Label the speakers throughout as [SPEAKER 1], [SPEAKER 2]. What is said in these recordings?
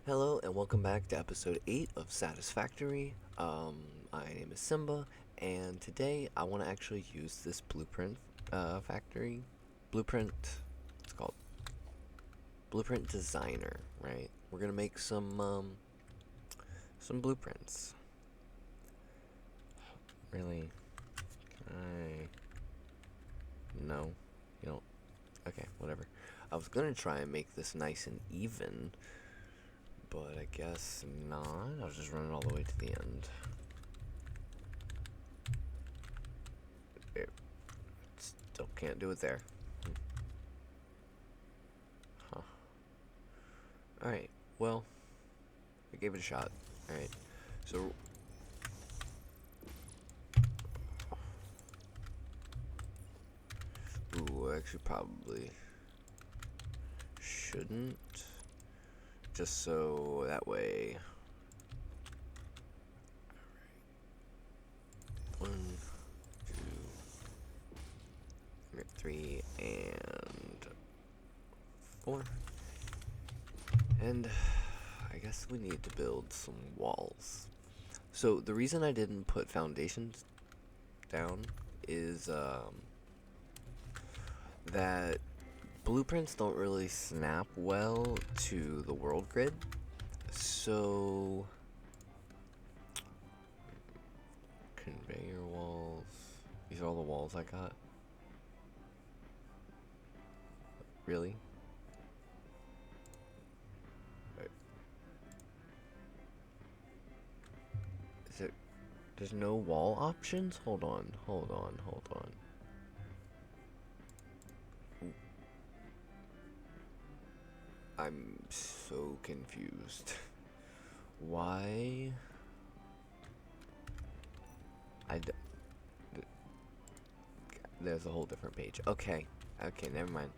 [SPEAKER 1] Hello and welcome back to episode 8 of Satisfactory. My name is Simba, and today I want to actually use this blueprint factory. Blueprint, it's called Blueprint Designer, right? We're gonna make some blueprints. Really? Can I? No, you don't. Okay, whatever. I was gonna try and make this nice and even, but I guess not. I'll just run it all the way to the end. It still can't do it there. Huh. Alright, well, I gave it a shot. Alright, so. Ooh, I actually probably shouldn't. Just so that way. Alright. 1, 2, 3, and 4. And I guess we need to build some walls. So the reason I didn't put foundations down is that blueprints don't really snap well to the world grid. So conveyor walls. These are all the walls I got. Really? Right. Is it? There's no wall options? Hold on. Ooh, I'm so confused. Why? I. There's a whole different page. Okay. Okay, never mind.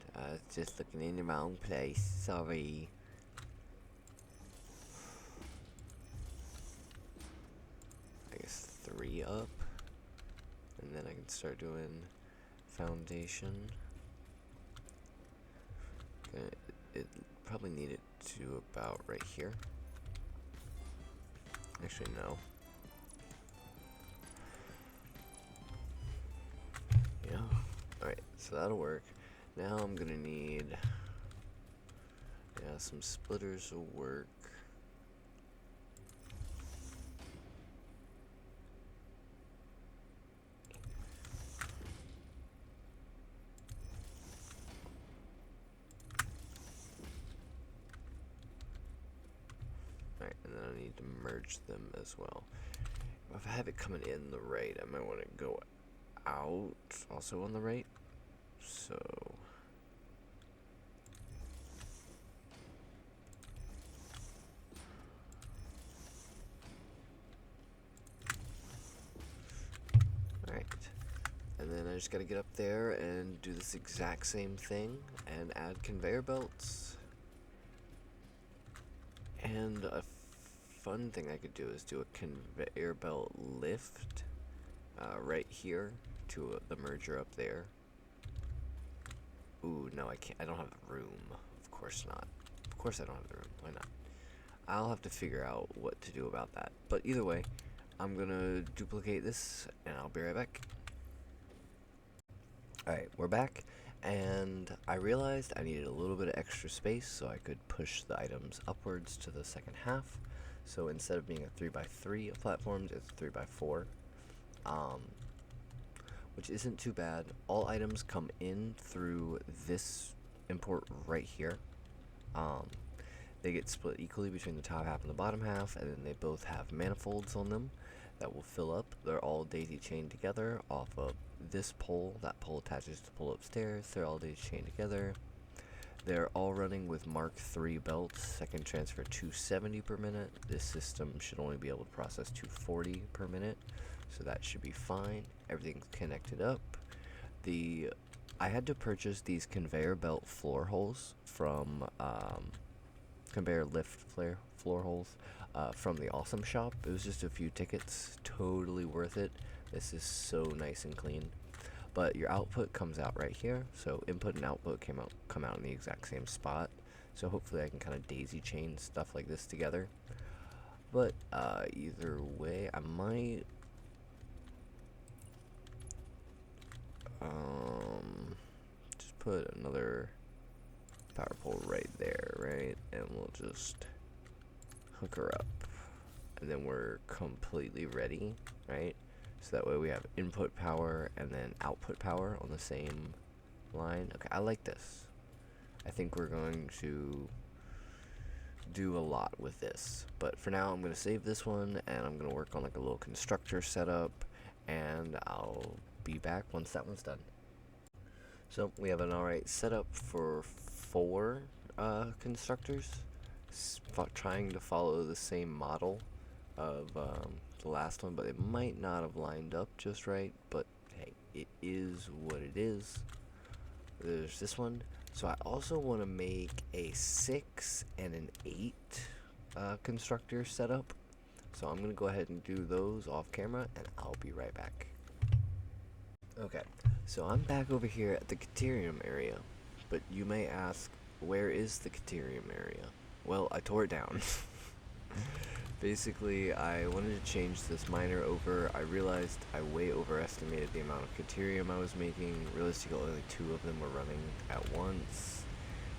[SPEAKER 1] Just looking in the wrong place. Sorry. I guess 3 up. And then I can start doing foundation. It probably need it to about right here. Actually, no. Yeah. Alright, so that'll work. Now I'm gonna need, yeah, some splitters will work. Alright, and then I need to merge them as well. If I have it coming in the right, I might want to go out also on the right. So alright. And then I just gotta get up there and do this exact same thing and add conveyor belts. And a fun thing I could do is do a conveyor belt lift right here to the merger up there. Ooh, no, I can't. I don't have the room. Of course not. Of course I don't have the room. Why not? I'll have to figure out what to do about that. But either way, I'm gonna duplicate this and I'll be right back. Alright, we're back, and I realized I needed a little bit of extra space so I could push the items upwards to the second half. So instead of being a 3x3 of platforms, it's 3x4, which isn't too bad. All items come in through this import right here. They get split equally between the top half and the bottom half, and then they both have manifolds on them that will fill up. They're all daisy chained together off of this pole. That pole attaches to the pole upstairs. They're all daisy chained together. They're all running with Mark III belts that can transfer 270 per minute. This system should only be able to process 240 per minute, so that should be fine. Everything's connected up. I had to purchase these conveyor belt floor holes from conveyor lift floor holes from the Awesome Shop. It was just a few tickets, totally worth it. This is so nice and clean. But your output comes out right here, so input and output come out in the exact same spot. So hopefully I can kind of daisy chain stuff like this together. But either way, I might just put another power pole right there, right? And we'll just hook her up. And then we're completely ready, right? So that way we have input power and then output power on the same line. Okay, I like this. I think we're going to do a lot with this, but for now I'm going to save this one and I'm going to work on like a little constructor setup, and I'll be back once that one's done. So we have an alright setup for 4 constructors, trying to follow the same model of the last one, but it might not have lined up just right, but hey, it is what it is. There's this one. So I also want to make a 6 and an 8 constructor setup. So I'm going to go ahead and do those off camera, and I'll be right back. Okay, so I'm back over here at the Caterium area, but you may ask, where is the Caterium area? Well, I tore it down. Basically, I wanted to change this miner over. I realized I way overestimated the amount of Caterium I was making. Realistically, only 2 of them were running at once.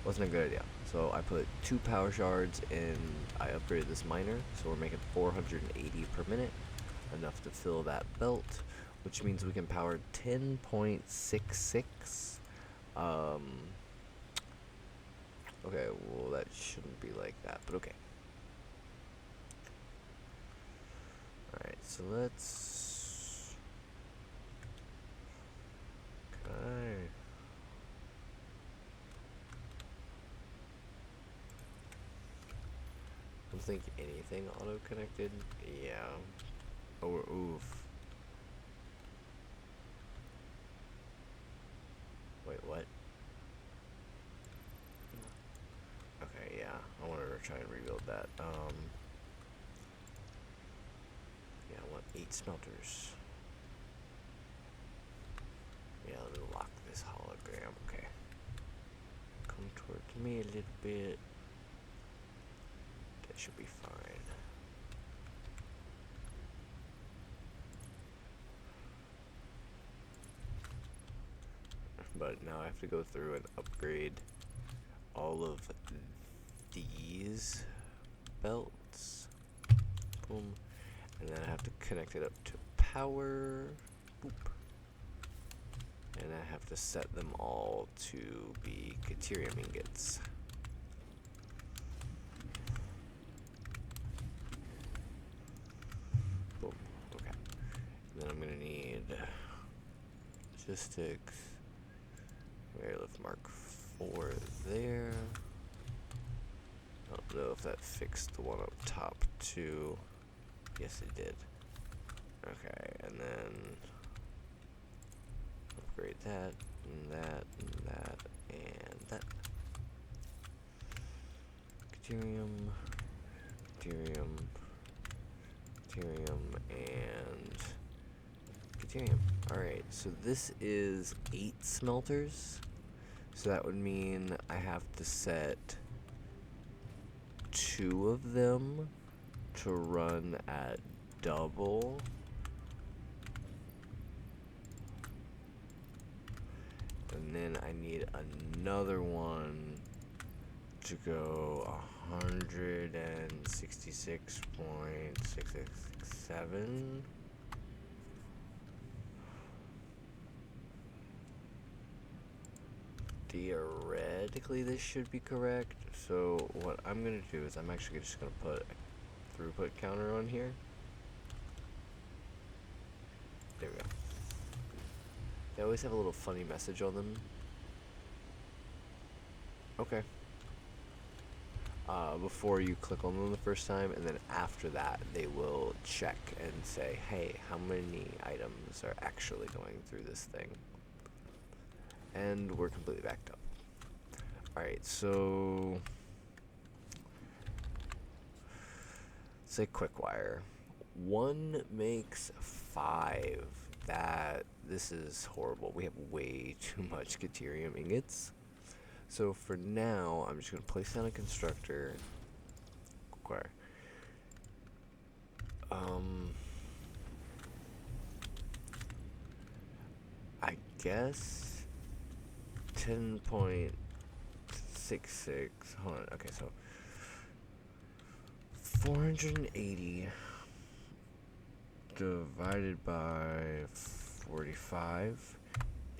[SPEAKER 1] Wasn't a good idea. So I put 2 power shards in. I upgraded this miner, so we're making 480 per minute, enough to fill that belt, which means we can power 10.66. Okay, well that shouldn't be like that, but okay. Alright, so let's... Okay. I don't think anything auto-connected. Yeah. Oh, oof. Wait, what? Okay, yeah. I wanted to try and rebuild that. Yeah, I want 8 smelters. Yeah, let me lock this hologram. Okay. Come towards me a little bit. That should be fine. But now I have to go through and upgrade all of these belts. Boom. And then I have to connect it up to power. Boop. And I have to set them all to be Caterium ingots. Boom. Okay. And then I'm gonna need logistics. Airlift Mark 4 there. I don't know if that fixed the one up top too. Yes, it did. Okay, and then upgrade that, and that, and that, and that. Caterium, Caterium, Caterium, and Caterium. Alright, so this is 8 smelters. So that would mean I have to set 2 of them to run at double. And then I need another one to go 166.667. Theoretically, this should be correct. So what I'm gonna do is I'm actually just gonna put a throughput counter on here. There we go. They always have a little funny message on them. Okay. Before you click on them the first time, and then after that they will check and say, hey, how many items are actually going through this thing? And we're completely backed up. Alright, so say quick wire. 1 makes 5. This is horrible. We have way too much Caterium ingots. So for now, I'm just gonna place down a constructor. Acquire. I guess 10.66. Hold on. Okay, so 480 divided by 45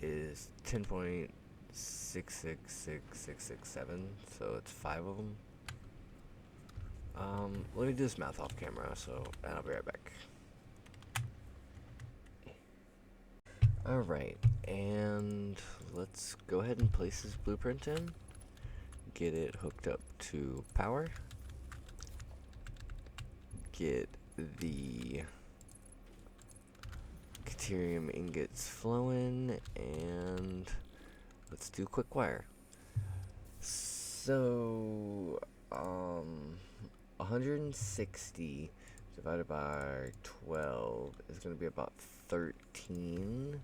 [SPEAKER 1] is 10.666667. So it's 5 of them. Let me do this math off camera. And I'll be right back. Alright, and let's go ahead and place this blueprint in. Get it hooked up to power. Get the Caterium ingots flowing, and let's do quick wire. So, 160 divided by 12 is going to be about 13.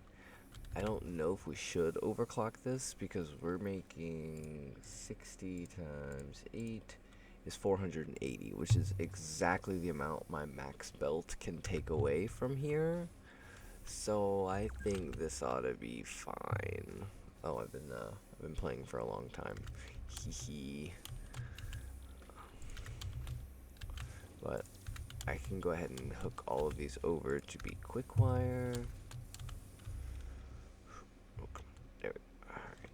[SPEAKER 1] I don't know if we should overclock this because we're making 60 times 8 is 480, which is exactly the amount my max belt can take away from here. So I think this ought to be fine. Oh, I've been playing for a long time. Hee. But I can go ahead and hook all of these over to be quick wire. There we go. Alright.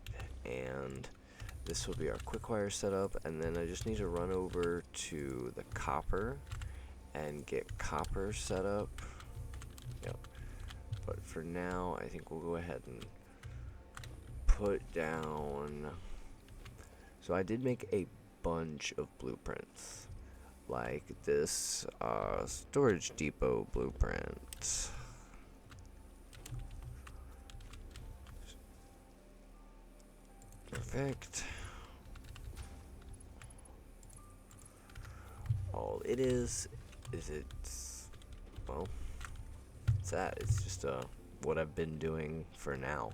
[SPEAKER 1] And this will be our quick wire setup, and then I just need to run over to the copper and get copper set up. Yep. But for now, I think we'll go ahead and put down. So I did make a bunch of blueprints, like this storage depot blueprint. Perfect. All it is it's, well, it's that. It's just what I've been doing for now.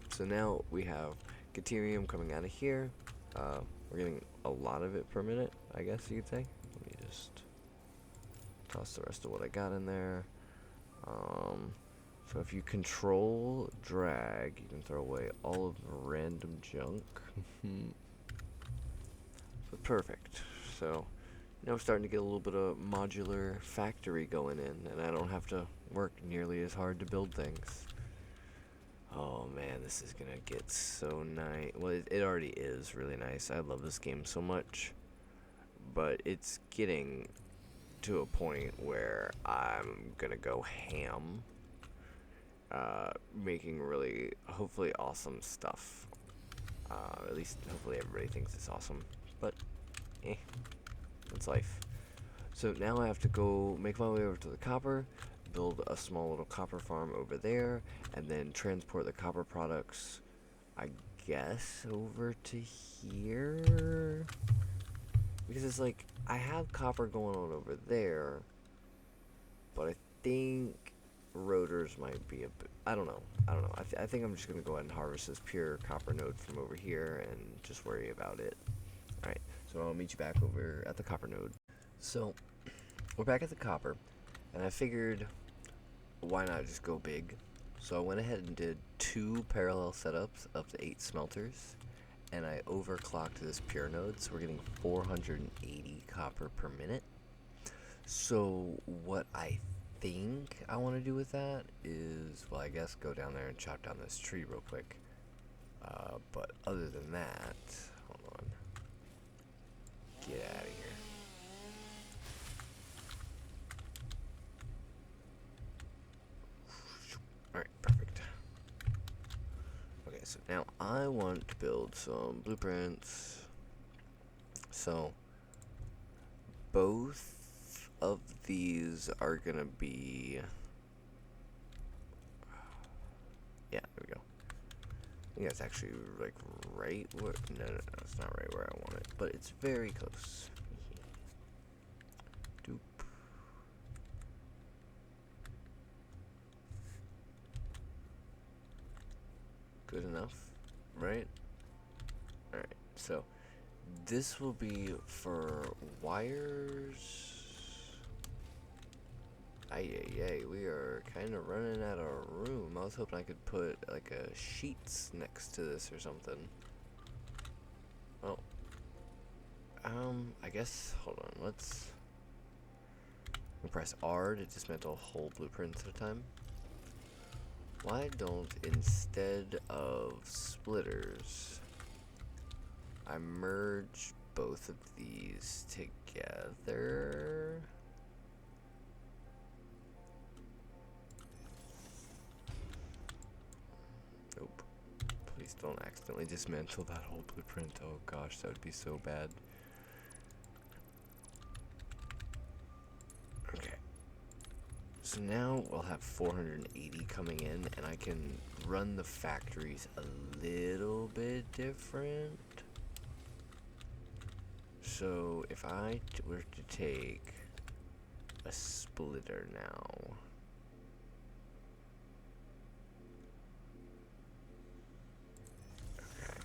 [SPEAKER 1] So now we have Caterium coming out of here. We're getting a lot of it per minute, I guess you could say. Let me just toss the rest of what I got in there. So if you control drag, you can throw away all of the random junk. So perfect. So now we're starting to get a little bit of modular factory going in, and I don't have to work nearly as hard to build things. Oh man, this is gonna get so nice. Well, it already is really nice. I love this game so much, but it's getting to a point where I'm gonna go ham, making really, hopefully, awesome stuff. At least, hopefully, everybody thinks it's awesome. But, that's life. So now I have to go make my way over to the copper, build a small little copper farm over there, and then transport the copper products, I guess, over to here. Because it's like, I have copper going on over there, but I think rotors might be a bit, I don't know. I think I'm just going to go ahead and harvest this pure copper node from over here and just worry about it. Alright, so I'll meet you back over at the copper node. So, we're back at the copper, and I figured, why not just go big? So I went ahead and did 2 parallel setups of the 8 smelters, and I overclocked this pure node, so we're getting 480 copper per minute. So what I think I want to do with that is, well, I guess go down there and chop down this tree real quick. But other than that, hold on. Get out of here. Alright, perfect. Okay, so now I want to build some blueprints. So, both of these are gonna be, yeah, there we go. I think that's actually like right where, no, it's not right where I want it, but it's very close. Doop. Good enough, right? So this will be for wires. Ay, we are kind of running out of room. I was hoping I could put like a sheets next to this or something. Oh. I guess, hold on, let's press R to dismantle whole blueprints at a time. Why don't, instead of splitters, I merge both of these together? Nope. Please don't accidentally dismantle that whole blueprint. Oh gosh, that would be so bad. Okay. So now we'll have 480 coming in, and I can run the factories a little bit different. So if I were to take a splitter now, okay,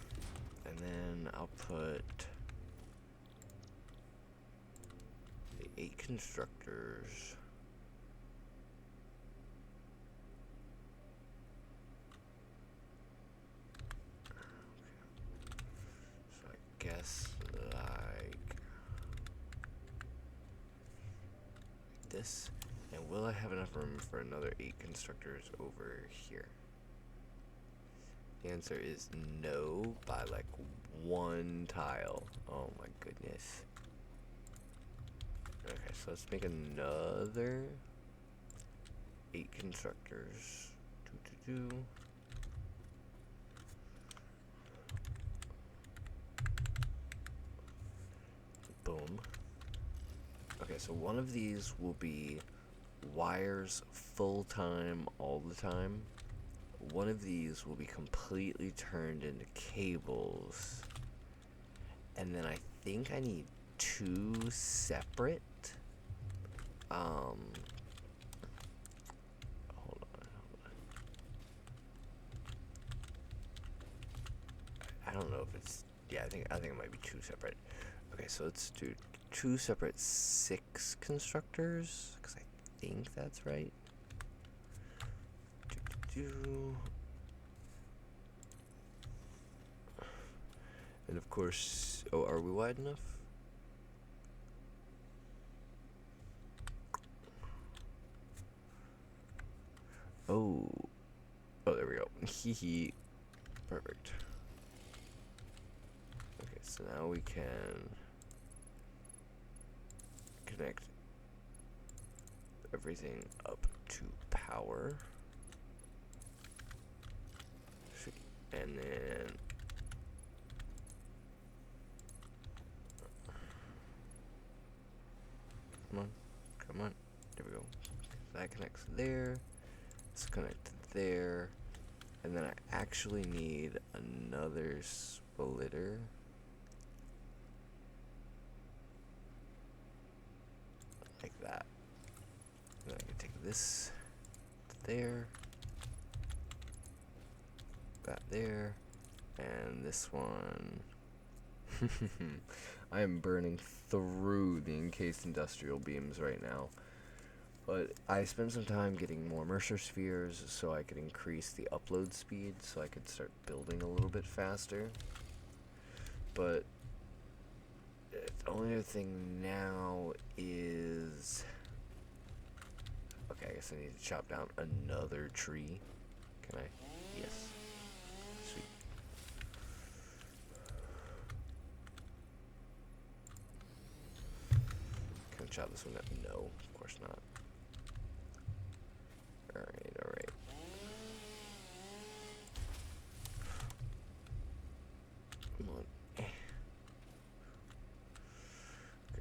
[SPEAKER 1] and then I'll put the 8 constructors. So I guess like this. And will I have enough room for another 8 constructors over here? The answer is no, by like 1 tile. Oh my goodness. Okay, so let's make another 8 constructors. Boom. Okay, so one of these will be wires full time all the time. One of these will be completely turned into cables. And then I think I need 2 separate. Hold on. I don't know if it's, yeah, I think it might be 2 separate. Okay, so let's do 2 separate 6 constructors, because I think that's right. And of course, oh, are we wide enough? Oh, there we go. Hee. Perfect. Okay, so now we can connect everything up to power. Sweet. And then come on. There we go. That connects there. Let's connect there. And then I actually need another splitter. Like that. And then I can take this there. That there. And this one. I am burning through the encased industrial beams right now. But I spent some time getting more Mercer spheres so I could increase the upload speed so I could start building a little bit faster. But the only other thing now is... Okay, I guess I need to chop down another tree. Can I? Yes. Sweet. Can I chop this one down? No, of course not. Alright. Come on.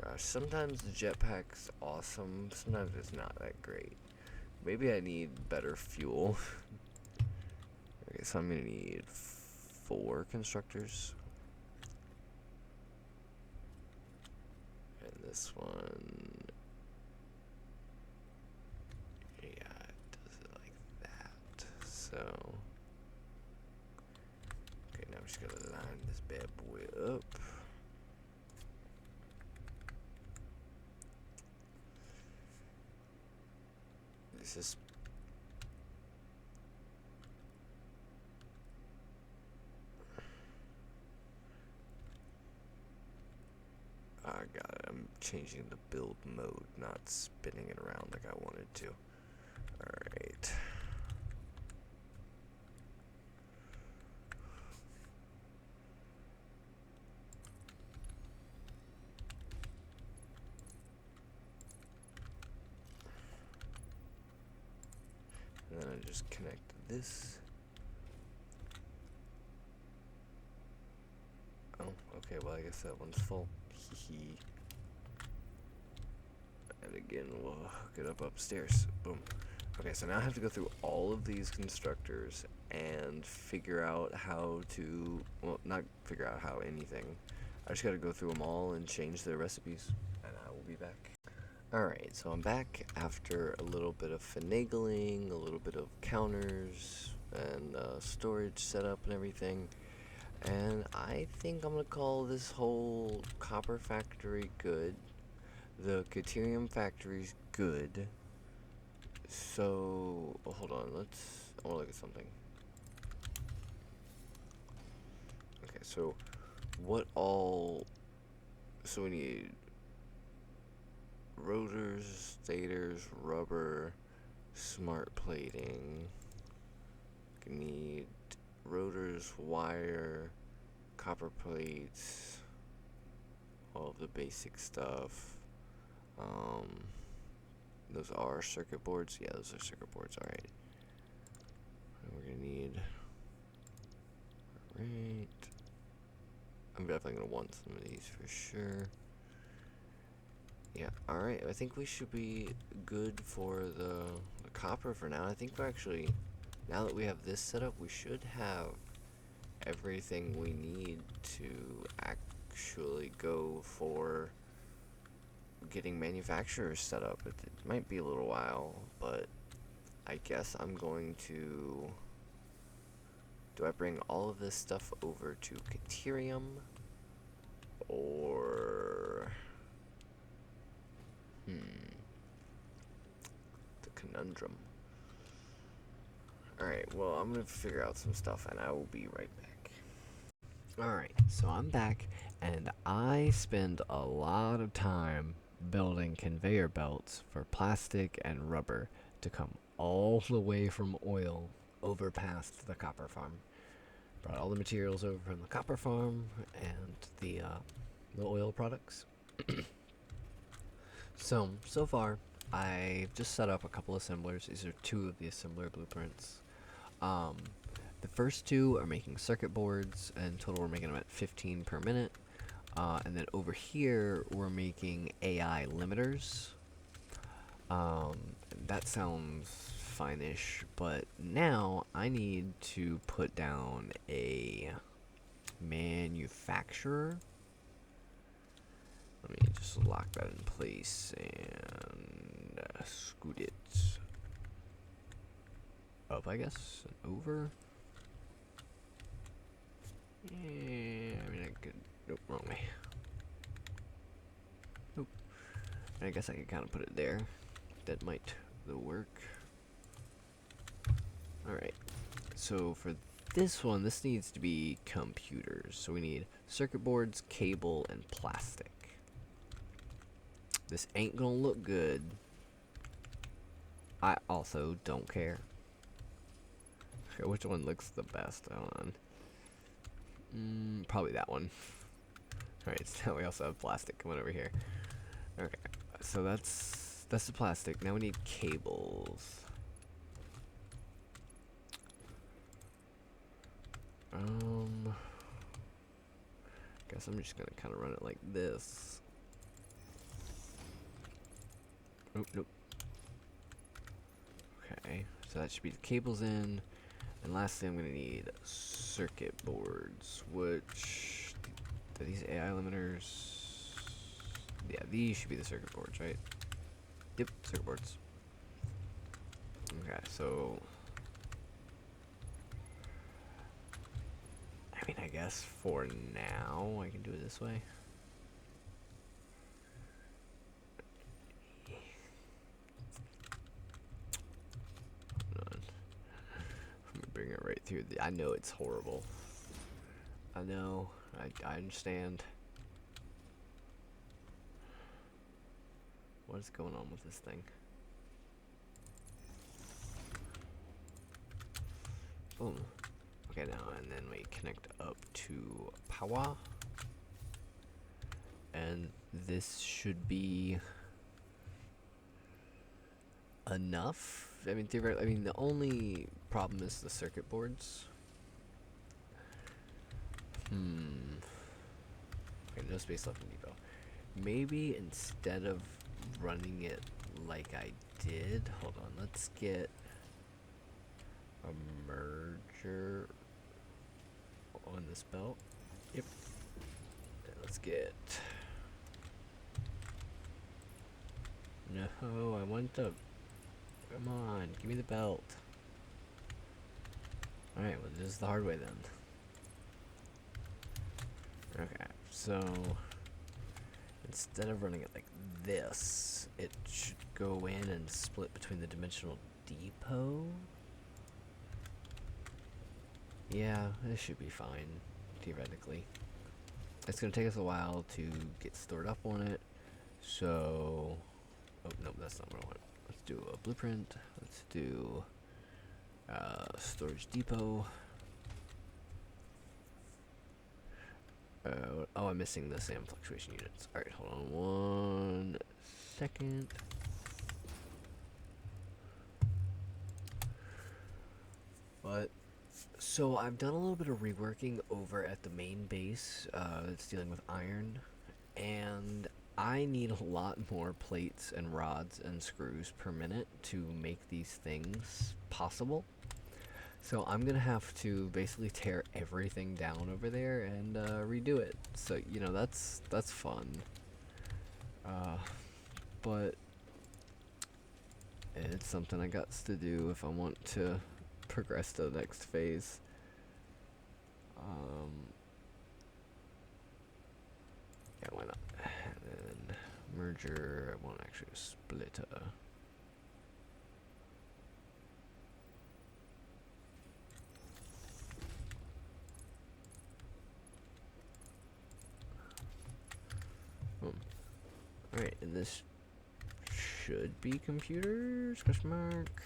[SPEAKER 1] Gosh, sometimes the jetpack's awesome, sometimes it's not that great. Maybe I need better fuel. Okay, so I'm gonna need 4 constructors. And this one... Yeah, it does it like that. So... Okay, now we just gotta line this bad boy up. This is... I got it. I'm changing the build mode, not spinning it around like I wanted to. Alright. And then I just connect this. Oh, okay, well I guess that one's full. Hee. And again, we'll hook it up upstairs. Boom. Okay, so now I have to go through all of these constructors and figure out how to, well, not figure out how anything. I just gotta go through them all and change their recipes, and I will be back. Alright, so I'm back after a little bit of finagling, a little bit of counters, and storage setup and everything. And I think I'm gonna call this whole copper factory good. The Caterium factory's good. So, hold on, I wanna look at something. Okay, so what all, so we need rotors, stators, rubber, smart plating. We need rotors, wire, copper plates, all of the basic stuff. Those are circuit boards. Yeah, those are circuit boards. All right. And we're gonna need. Right. I'm definitely gonna want some of these for sure. Yeah. All right. I think we should be good for the copper for now. I think we're actually, now that we have this set up, we should have everything we need to actually go for getting manufacturers set up. It might be a little while, but I guess I'm going to... Do I bring all of this stuff over to Caterium? Or... The conundrum. Alright, well, I'm gonna figure out some stuff and I will be right back. Alright, so I'm back and I spend a lot of time building conveyor belts for plastic and rubber to come all the way from oil over past the copper farm. Brought all the materials over from the copper farm and the oil products. So far, I've just set up a couple assemblers. These are two of the assembler blueprints. The first two are making circuit boards, and in total we're making them at 15 per minute. And then over here, we're making AI limiters. That sounds fine-ish, but now I need to put down a manufacturer. Let me just lock that in place and scoot it up, I guess, and over. Yeah, I mean, I could... Nope, wrong way. Nope. I guess I could kind of put it there. That might work. Alright. So for this one, this needs to be computers. So we need circuit boards, cable, and plastic. This ain't gonna look good. I also don't care. Okay, which one looks the best? Hold on. Probably that one. Alright, so now we also have plastic coming over here. Okay, so that's the plastic. Now we need cables. Guess I'm just gonna kind of run it like this. Nope. Okay, so that should be the cables in. And lastly, I'm gonna need circuit boards, which are these AI limiters? Yeah, these should be the circuit boards, right? Yep, circuit boards. Okay, so I mean, I guess for now I can do it this way. soldering it right through. I know it's horrible. I know. I understand. What is going on with this thing? Boom. Okay, now, and then we connect up to power. And this should be enough. I mean, the only problem is the circuit boards. Okay, no space left in depot. Maybe instead of running it like I did, hold on, let's get a merger on this belt. Yep. And let's get. No, I want the. Come on, give me the belt. Alright, well, this is the hard way then. Okay, so instead of running it like this, it should go in and split between the dimensional depot. Yeah, this should be fine, theoretically. It's going to take us a while to get stored up on it, so. Oh, no, that's not what I want. Let's do a blueprint. Let's do storage depot. Oh, I'm missing the SAM fluctuation units. Alright, hold on 1 second. But, so I've done a little bit of reworking over at the main base that's dealing with iron, and I need a lot more plates and rods and screws per minute to make these things possible. So I'm gonna have to basically tear everything down over there and redo it. So you know that's fun. But it's something I got to do if I want to progress to the next phase. Yeah, why not? And then merger. I want actually a splitter. Alright, and this should be computers? Question mark.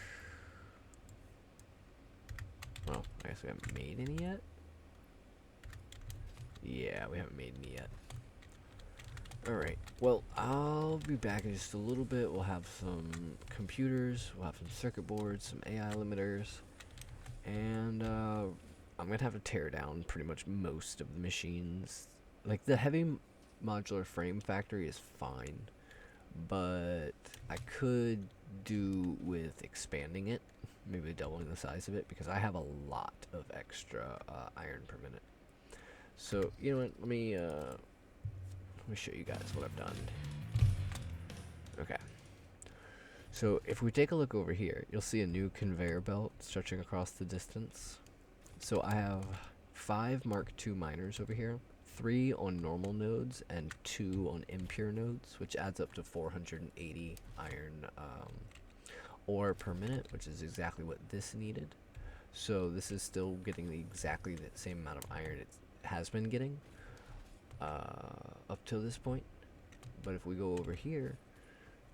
[SPEAKER 1] Well, I guess we haven't made any yet. Yeah, we haven't made any yet. Alright, well, I'll be back in just a little bit. We'll have some computers, we'll have some circuit boards, some AI limiters, and I'm gonna have to tear down pretty much most of the machines. Like, the heavy modular frame factory is fine, but I could do with expanding it, maybe doubling the size of it, because I have a lot of extra iron per minute. So, you know what, let me show you guys what I've done. Okay. So, if we take a look over here, you'll see a new conveyor belt stretching across the distance. So, I have 5 Mark II miners over here, 3 on normal nodes, and 2 on impure nodes, which adds up to 480 iron ore per minute, which is exactly what this needed. So this is still getting exactly the same amount of iron it has been getting up till this point. But if we go over here,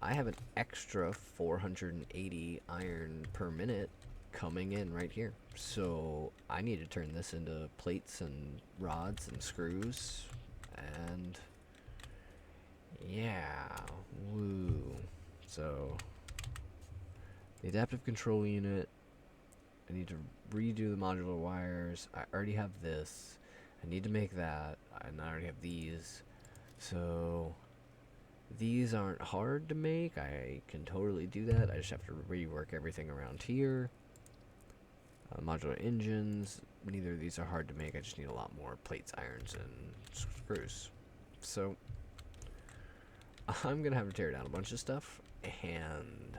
[SPEAKER 1] I have an extra 480 iron per minute coming in right here. So I need to turn this into plates and rods and screws, and yeah, woo. So the adaptive control unit, I need to redo the modular wires. I already have this. I need to make that, and I already have these. So these aren't hard to make. I can totally do that. I just have to rework everything around here. Modular engines, neither of these are hard to make. I just need a lot more plates, irons, and screws. So I'm gonna have to tear down a bunch of stuff, and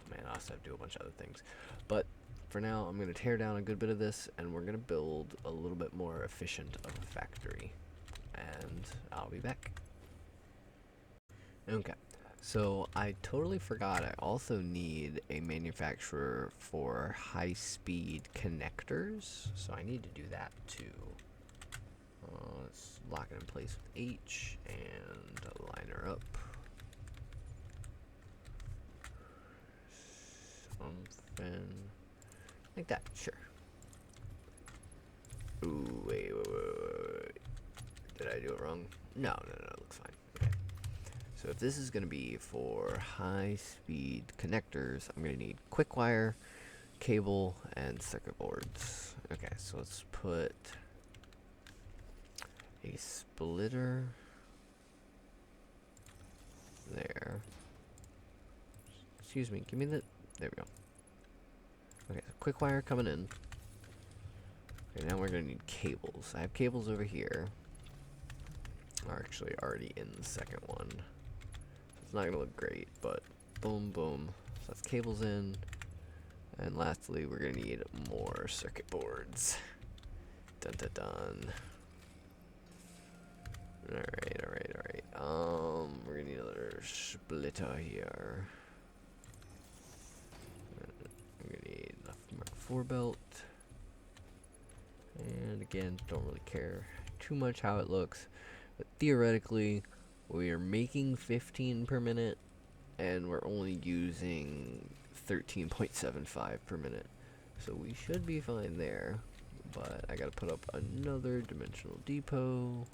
[SPEAKER 1] man, I also have to do a bunch of other things. But for now, I'm gonna tear down a good bit of this, and we're gonna build a little bit more efficient of a factory. And I'll be back. Okay, So I totally forgot. I also need a manufacturer for high-speed connectors. So I need to do that too. Let's lock it in place with H and line her up. Something like that. Sure. Ooh, wait. Did I do it wrong? No, it looks fine. Okay. So if this is going to be for high-speed connectors, I'm going to need quick wire, cable, and circuit boards. Okay, so let's put a splitter there. Excuse me, give me the... There we go. Okay, so quick wire coming in. Okay, now we're going to need cables. I have cables over here. Are actually already in the second one. It's not going to look great, but boom, boom. So that's cables in. And lastly, we're going to need more circuit boards. Dun dun dun. Alright. We're going to need another splitter here. We're going to need a Mark IV belt. And again, don't really care too much how it looks. But theoretically, we are making 15 per minute, and we're only using 13.75 per minute. So we should be fine there. But I gotta put up another dimensional depot.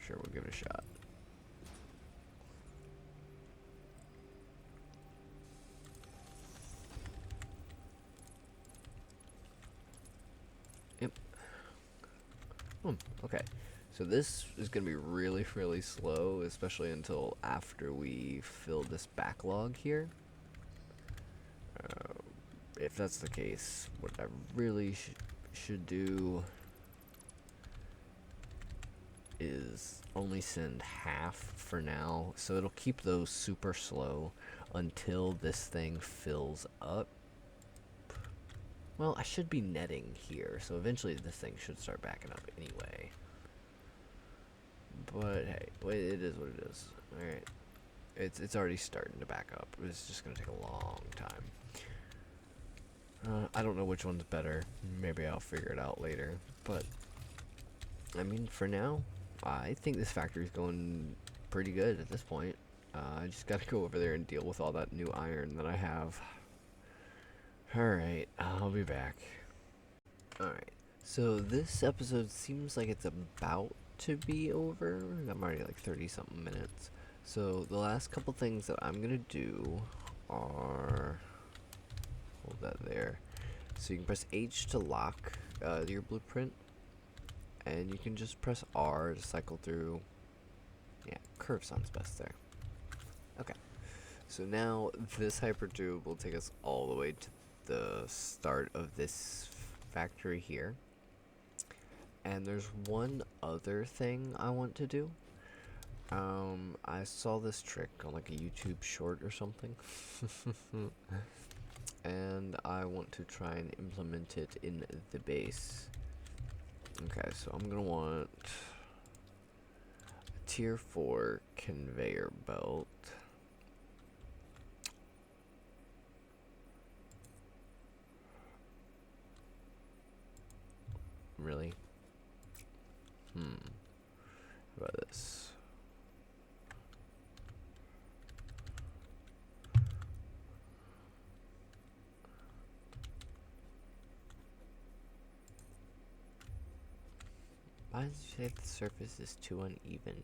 [SPEAKER 1] Sure, we'll give it a shot. Yep. Okay. So this is going to be really, really slow, especially until after we fill this backlog here. If that's the case, what I really should do is only send half for now, so it'll keep those super slow until this thing fills up. Well, I should be netting here, so eventually this thing should start backing up anyway. But hey, it is what it is. Alright. It's already starting to back up. It's just going to take a long time. I don't know which one's better. Maybe I'll figure it out later. But, I mean, for now, I think this factory's going pretty good at this point. I just got to go over there and deal with all that new iron that I have. Alright, I'll be back. Alright, so this episode seems like it's about to be over. I'm already like 30 something minutes. So the last couple things that I'm gonna do are, hold that there. So you can press H to lock your blueprint, and you can just press R to cycle through. Yeah, curve sounds best there. Okay, so now this hypertube will take us all the way to the start of this factory here. And there's one other thing I want to do. I saw this trick on like a YouTube short or something. And I want to try and implement it in the base. Okay, so I'm gonna want a tier 4 conveyor belt. Really? How about this? Why does it say the surface is too uneven?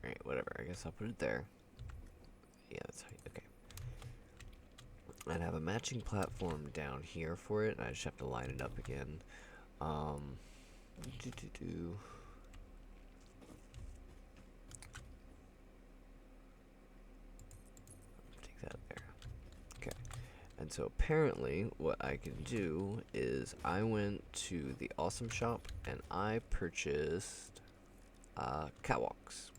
[SPEAKER 1] Alright, whatever. I guess I'll put it there. Yeah, that's how okay. I'd have a matching platform down here for it, and I just have to line it up again. Take that there. Okay. And so apparently what I can do is I went to the Awesome Shop and I purchased catwalks.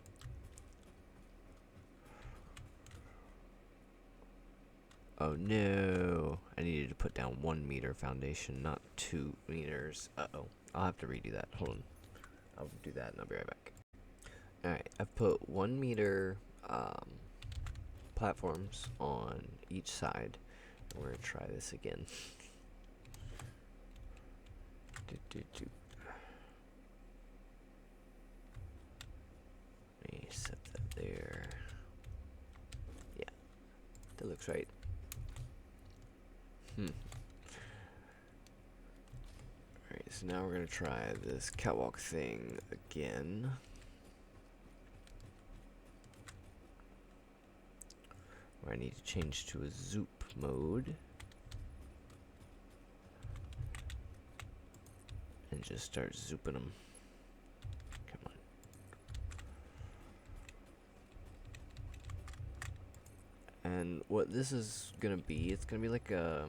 [SPEAKER 1] Oh no, I needed to put down 1 meter foundation, not 2 meters. Uh-oh, I'll have to redo that. Hold on, I'll do that and I'll be right back. Alright, I've put 1 meter platforms on each side. We're gonna try this again. Let me set that there. Yeah, that looks right. Alright, so now we're gonna try this catwalk thing again. Where I need to change to a zoop mode. And just start zooping them. Come on. And what this is gonna be, it's gonna be like a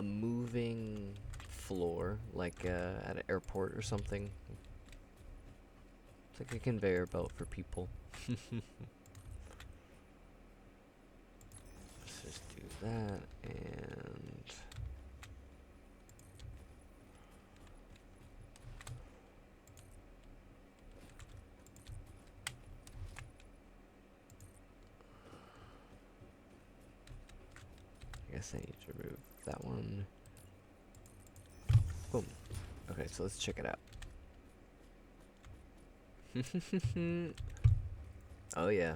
[SPEAKER 1] moving floor, like at an airport or something. It's like a conveyor belt for people. Let's just do that and I guess I need to remove that one. Boom. Okay, so let's check it out. Oh yeah,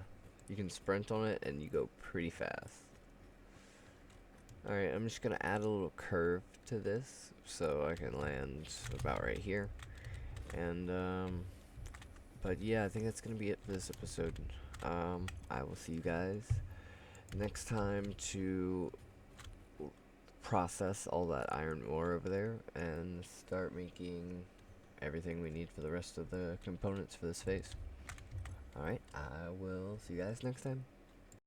[SPEAKER 1] you can sprint on it and you go pretty fast. Alright, I'm just gonna add a little curve to this so I can land about right here. And but yeah, I think that's gonna be it for this episode. I will see you guys next time to process all that iron ore over there and start making everything we need for the rest of the components for this phase. Alright, I will see you guys next time.